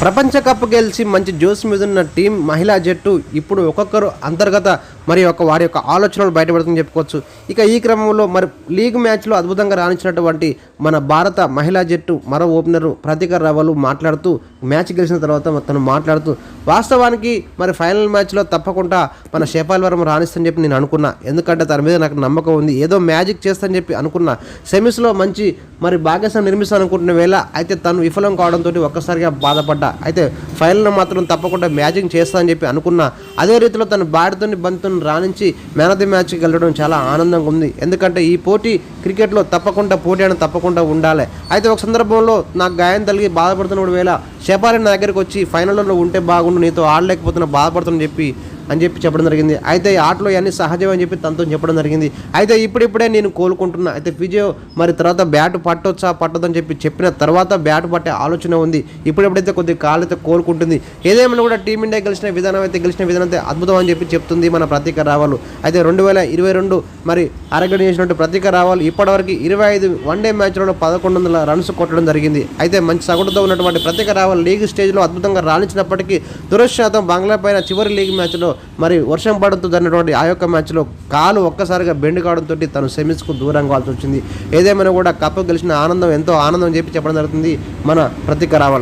ప్రపంచ కప్ గెలిచి మంచి జోస్ మీద ఉన్న టీం మహిళా జట్టు ఇప్పుడు ఒక్కొక్కరు అంతర్గత మరి వారి యొక్క ఆలోచనలు బయటపడుతుందని చెప్పుకోవచ్చు. ఇక ఈ క్రమంలో మరి లీగ్ మ్యాచ్లో అద్భుతంగా రాణించినటువంటి మన భారత మహిళా జట్టు మరో ఓపెనరు ప్రతిక రావలు మాట్లాడుతూ మ్యాచ్ గెలిచిన తర్వాత తను మాట్లాడుతూ వాస్తవానికి మరి ఫైనల్ మ్యాచ్లో తప్పకుండా మన షెఫాలి వర్మ రాణిస్తని చెప్పి నేను అనుకున్నా. ఎందుకంటే తన మీద నాకు నమ్మకం ఉంది, ఏదో మ్యాజిక్ చేస్తానని చెప్పి అనుకున్నా. సెమీస్లో మంచి మరి భాగ్యస్వామి నిర్మిస్తాను అనుకుంటున్న వేళ అయితే తను విఫలం కావడంతో ఒక్కసారిగా బాధపడ్డా. అయితే ఫైనల్లో మాత్రం తప్పకుండా మ్యాజిక్ చేస్తానని చెప్పి అనుకున్నా. అదే రీతిలో తన బ్యాట్తోని బంతితో రాణించి మ్యాన్ ఆఫ్ ది మ్యాచ్కి వెళ్ళడం చాలా ఆనందంగా ఉంది. ఎందుకంటే ఈ పోటీ క్రికెట్లో తప్పకుండా పోటీ అనేది తప్పకుండా ఉండాలి. అయితే ఒక సందర్భంలో నాకు గాయం తగిలి బాధపడుతున్న వేళ షెఫాలి నా దగ్గరికి వచ్చి ఫైనల్లో ఉంటే బాగుండు, నీతో ఆడలేకపోతున్నా బాధపడుతున్నా చెప్పడం జరిగింది. అయితే ఈ ఆటలో ఇవన్నీ సహజం అని చెప్పి తనతో చెప్పడం జరిగింది. అయితే ఇప్పుడిప్పుడే నేను కోలుకుంటున్నా. అయితే ఫిజియో మరి తర్వాత బ్యాట్ పట్టొచ్చా పట్టదని చెప్పిన తర్వాత బ్యాట్ పట్టే ఆలోచన ఉంది. ఇప్పుడెప్పుడైతే కొద్దిగా కాళ్ళైతే కోలుకుంటుంది. ఏదేమైనా కూడా టీమిండియా గెలిచిన విధానం అయితే అద్భుతం అని చెప్తుంది మన ప్రతీక రావల్. అయితే 2022 మరి అరగడి చేసినట్టు ప్రతీక రావల్ ఇప్పటివరకు 25 వన్డే మ్యాచ్లలో 1100 రన్స్ కొట్టడం జరిగింది. అయితే మంచి సగటుతో ఉన్నటువంటి ప్రతీక రావల్ లీగ్ స్టేజ్లో అద్భుతంగా రాణించినప్పటికీ దురదృష్టవశాత్తు బంగ్లా పైన చివరి లీగ్ మ్యాచ్లో మరి వర్షం పడంతో జరిగినటువంటి ఆ యొక్క మ్యాచ్లో కాలు ఒక్కసారిగా బెండ్ కావడంతో తను సెమీస్కు దూరం కావాల్సి వచ్చింది. ఏదేమైనా కూడా కప్ గెలిచిన ఆనందం ఎంతో ఆనందం చెప్పడం జరుగుతుంది మన ప్రతీక రావల్.